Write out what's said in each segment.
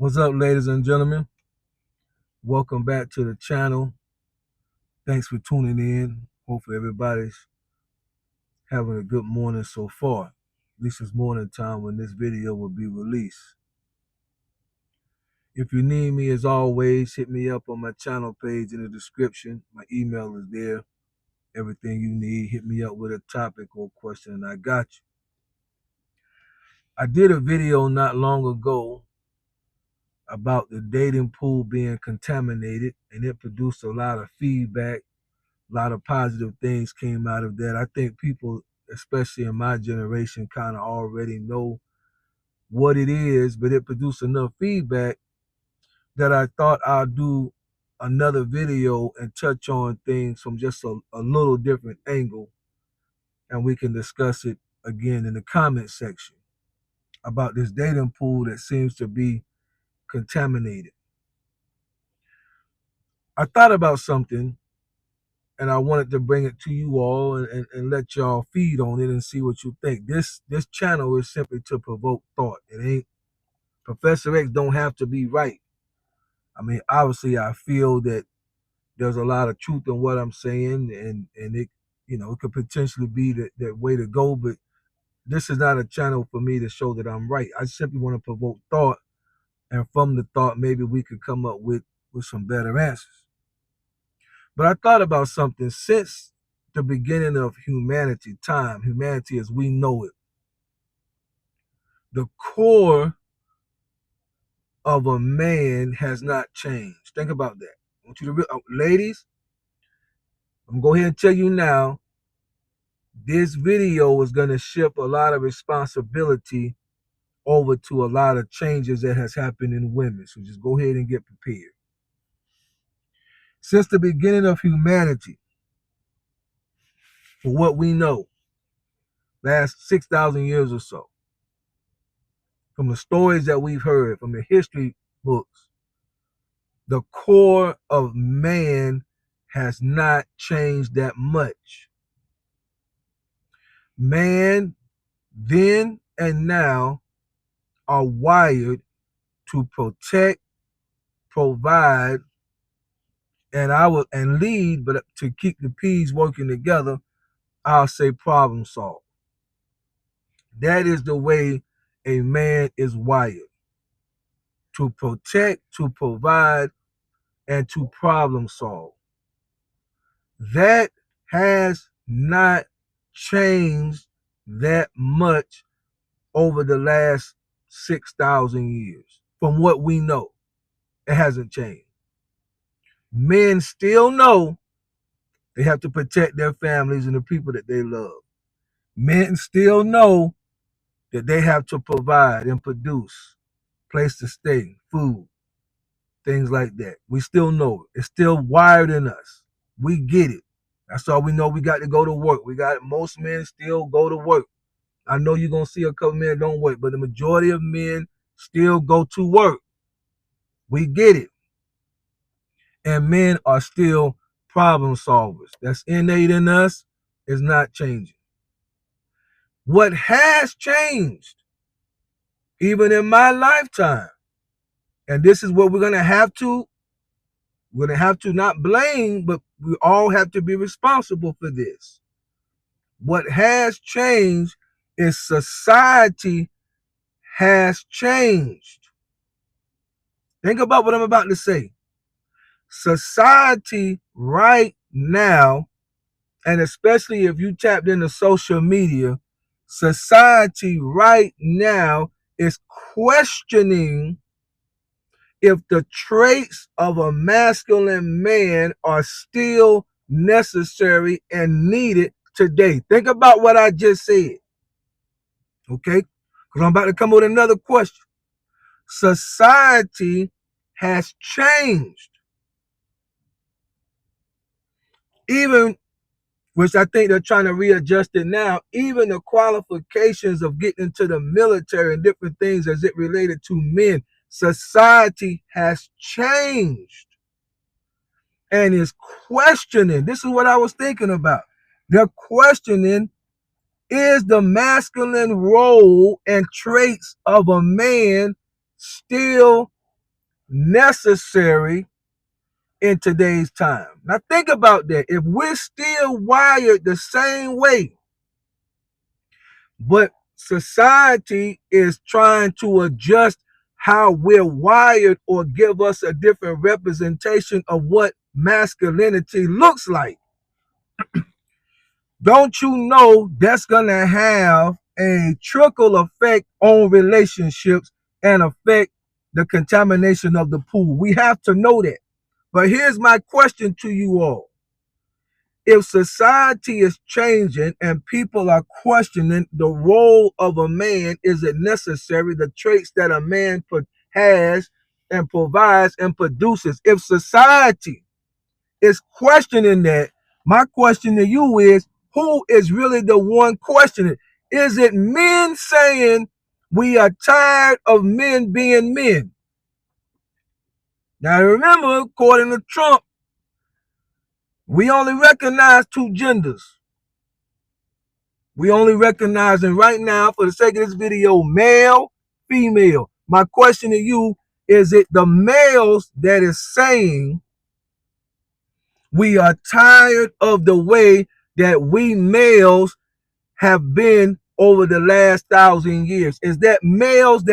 What's up, ladies and gentlemen? Welcome back to the channel. Thanks for tuning in. Hopefully everybody's having a good morning so far. At least it's morning time when this video will be released. If you need me, as always, hit me up on my channel page in the description. My email is there. Everything you need, hit me up with a topic or question and I got you. I did a video not long ago about the dating pool being contaminated, and it produced a lot of feedback. A lot of positive things came out of that. I think people, especially in my generation, kind of already know what it is, but it produced enough feedback that I thought I'd do another video and touch on things from just a little different angle, and we can discuss it again in the comment section about this dating pool that seems to be contaminated. I thought about something and I wanted to bring it to you all and let y'all feed on it and see what you think. This channel is simply to provoke thought. It ain't Professor X don't have to be right. I mean, obviously I feel that there's a lot of truth in what I'm saying and it it could potentially be that way to go, but this is not a channel for me to show that I'm right. I simply want to provoke thought, and from the thought maybe we could come up with some better answers. But I thought about something. Since the beginning of humanity as we know it, the core of a man has not changed. Think about that. I want you to, ladies, I'm going to go ahead and tell you now, this video is going to shift a lot of responsibility over to a lot of changes that has happened in women. So just go ahead and get prepared. Since the beginning of humanity, for what we know, last 6,000 years or so, from the stories that we've heard, from the history books, the core of man has not changed that much. Man then and now are wired to protect, provide, and lead, but to keep the P's working together, I'll say problem solve. That is the way a man is wired. To protect, to provide, and to problem solve. That has not changed that much over the last 6,000 years. From what we know, it hasn't changed. Men still know they have to protect their families and the people that they love. Men still know that they have to provide and produce, place to stay, food, things like that. We still know it. It's still wired in us. We get it. That's all we know. We got to go to work. Most men still go to work. I know you're going to see a couple men don't work, but the majority of men still go to work. We get it. And men are still problem solvers. That's innate in us. It's not changing. What has changed, even in my lifetime, and this is what we're going to have to not blame, but we all have to be responsible for this. What has changed is society has changed. Think about what I'm about to say. Society right now, and especially if you tapped into social media, society right now is questioning if the traits of a masculine man are still necessary and needed today. Think about what I just said, okay? Because I'm about to come with another question. Society has changed. Even, which I think they're trying to readjust it now, even the qualifications of getting into the military and different things as it related to men, society has changed and is questioning. This is what I was thinking about. They're questioning, is the masculine role and traits of a man still necessary in today's time. Now think about that. If we're still wired the same way, but society is trying to adjust how we're wired or give us a different representation of what masculinity looks like, don't you know that's going to have a trickle effect on relationships and affect the contamination of the pool? We have to know that. But here's my question to you all. If society is changing and people are questioning the role of a man, is it necessary, the traits that a man has and provides and produces? If society is questioning that, my question to you is, who is really the one questioning? Is it men saying we are tired of men being men? Now remember, according to Trump, we only recognize two genders. We only recognizing right now, for the sake of this video, male, female. My question to you, is it the males that is saying we are tired of the way that we males have been over the last 1,000 years? Is that males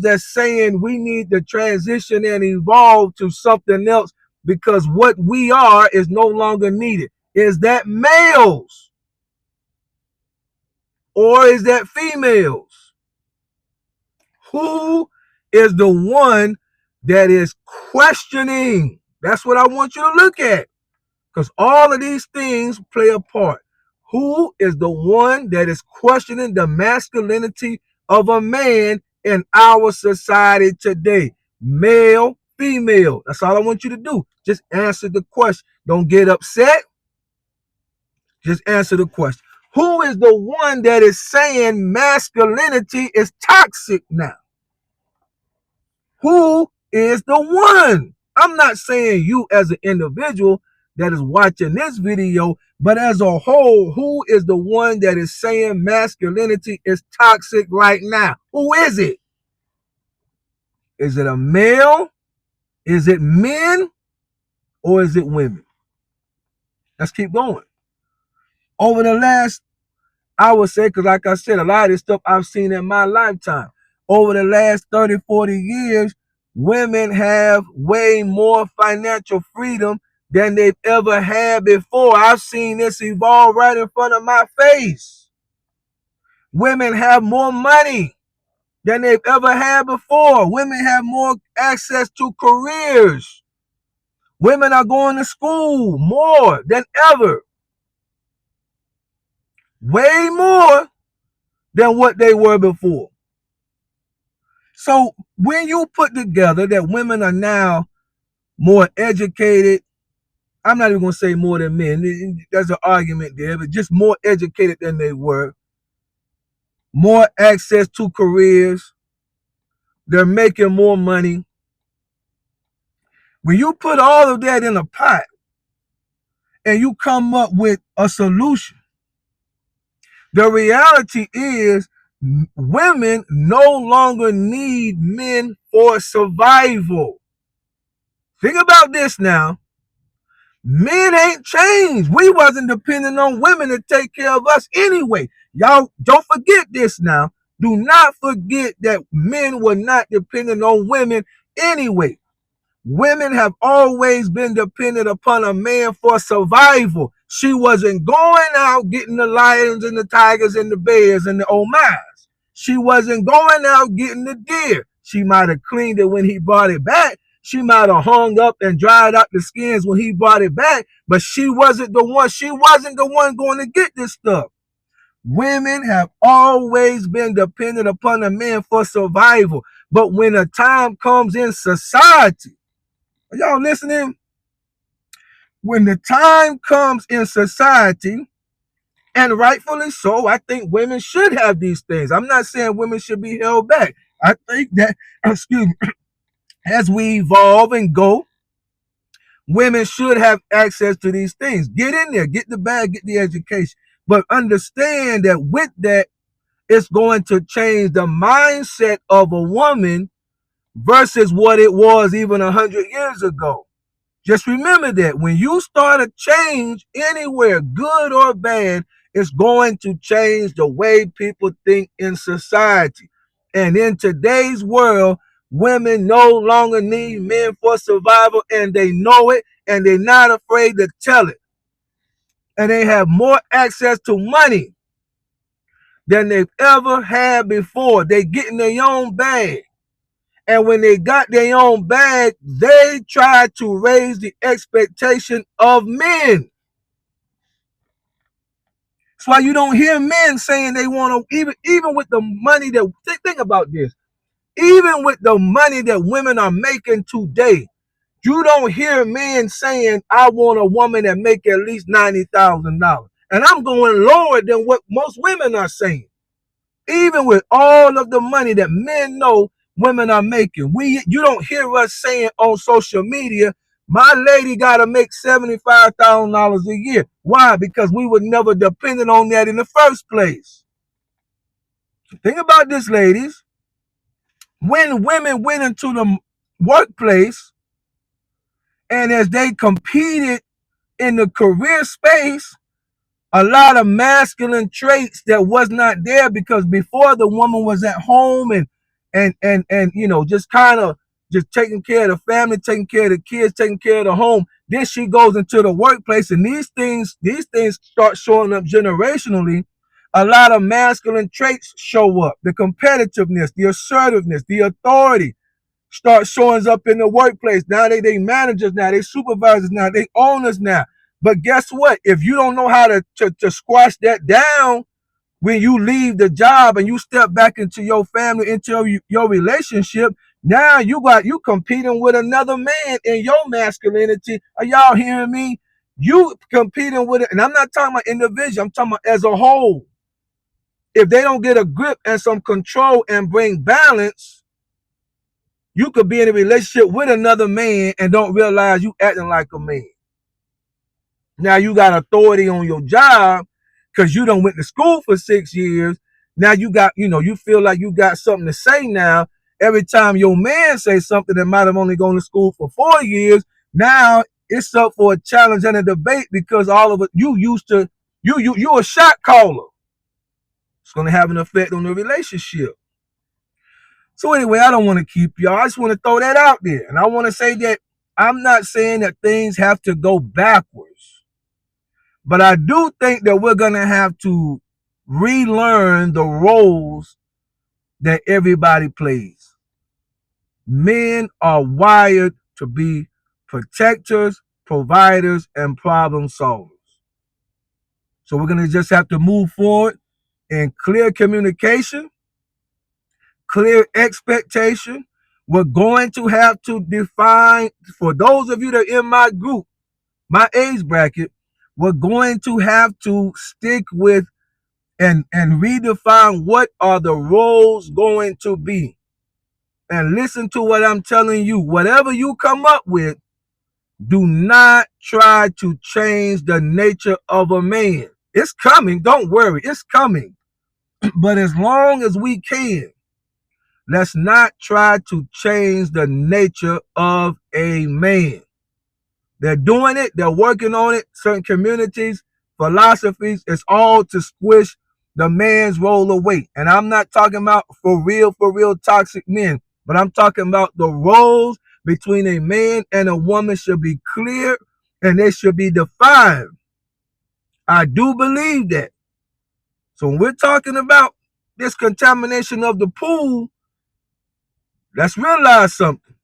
that's saying we need to transition and evolve to something else because what we are is no longer needed? Is that males or is that females? Who is the one that is questioning? That's what I want you to look at, because all of these things play a part. Who is the one that is questioning the masculinity of a man in our society today? Male, female. That's all I want you to do. Just answer the question. Don't get upset. Just answer the question. Who is the one that is saying masculinity is toxic now? Who is the one? I'm not saying you as an individual that is watching this video, but as a whole, who is the one that is saying masculinity is toxic right now? Who is it? Is it a male? Is it men? Or is it women? Let's keep going. Over the last, I would say, because like I said, a lot of this stuff I've seen in my lifetime. Over the last 30, 40 years, women have way more financial freedom than they've ever had before. I've seen this evolve right in front of my face. Women have more money than they've ever had before. Women have more access to careers. Women are going to school more than ever. Way more than what they were before. So when you put together that women are now more educated, I'm not even going to say more than men. There's an argument there, but just more educated than they were. More access to careers. They're making more money. When you put all of that in a pot and you come up with a solution, the reality is women no longer need men for survival. Think about this now. Men ain't changed. We wasn't depending on women to take care of us anyway. Y'all don't forget this now. Do not forget that men were not dependent on women anyway. Women have always been dependent upon a man for survival. She wasn't going out getting the lions and the tigers and the bears and the oh my's. She wasn't going out getting the deer. She might have cleaned it when he brought it back. She might have hung up and dried out the skins when he brought it back, but she wasn't the one. She wasn't the one going to get this stuff. Women have always been dependent upon a man for survival. But when a time comes in society, are y'all listening? When the time comes in society, and rightfully so, I think women should have these things. I'm not saying women should be held back. I think that, excuse me, as we evolve and go, women should have access to these things. Get in there, get the bag, get the education. But understand that with that, it's going to change the mindset of a woman versus what it was even 100 years ago. Just remember that when you start a change anywhere, good or bad, it's going to change the way people think in society. And in today's world, women no longer need men for survival, and they know it, and they're not afraid to tell it. And they have more access to money than they've ever had before. They get in their own bag. And when they got their own bag, they tried to raise the expectation of men. That's why you don't hear men saying they want to, even with the money that, think about this, even with the money that women are making today, you don't hear men saying, I want a woman that make at least $90,000. And I'm going lower than what most women are saying. Even with all of the money that men know women are making, you don't hear us saying on social media, my lady got to make $75,000 a year. Why? Because we were never dependent on that in the first place. Think about this, ladies. When women went into the workplace and as they competed in the career space, a lot of masculine traits that was not there, because before the woman was at home and just kind of just taking care of the family, taking care of the kids, taking care of the home. Then she goes into the workplace, and these things start showing up generationally. A lot of masculine traits show up: the competitiveness, the assertiveness, the authority start showing up in the workplace. Now they managers, now they supervisors, now they owners now. But guess what? If you don't know how to squash that down when you leave the job and you step back into your family, into your relationship, now you competing with another man in your masculinity. Are y'all hearing me? You competing with it, and I'm not talking about individual, I'm talking about as a whole. If they don't get a grip and some control and bring balance, you could be in a relationship with another man and don't realize you acting like a man. Now you got authority on your job because you done went to school for 6 years. Now you got, you feel like you got something to say now. Every time your man says something that might have only gone to school for 4 years, now it's up for a challenge and a debate, because all of it, you used to, you a shot caller. It's going to have an effect on the relationship. So anyway, I don't want to keep y'all. I just want to throw that out there. And I want to say that I'm not saying that things have to go backwards, but I do think that we're going to have to relearn the roles that everybody plays. Men are wired to be protectors, providers, and problem solvers. So we're going to just have to move forward in clear communication, clear expectation. We're going to have to define, for those of you that are in my group, my age bracket, we're going to have to stick with and redefine what are the roles going to be. And listen to what I'm telling you. Whatever you come up with, do not try to change the nature of a man. It's coming. Don't worry. It's coming. But as long as we can, let's not try to change the nature of a man. They're doing it. They're working on it. Certain communities, philosophies, it's all to squish the man's role away. And I'm not talking about for real toxic men, but I'm talking about the roles between a man and a woman should be clear and they should be defined. I do believe that. So when we're talking about this contamination of the pool, let's realize something.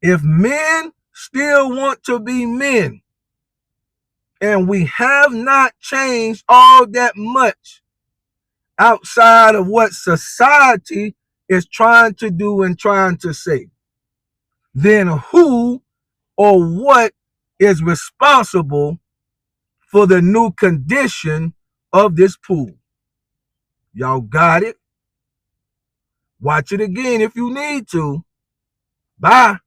If men still want to be men, and we have not changed all that much outside of what society is trying to do and trying to say, then who or what is responsible for the new condition of this pool? Y'all got it? Watch it again if you need to. Bye.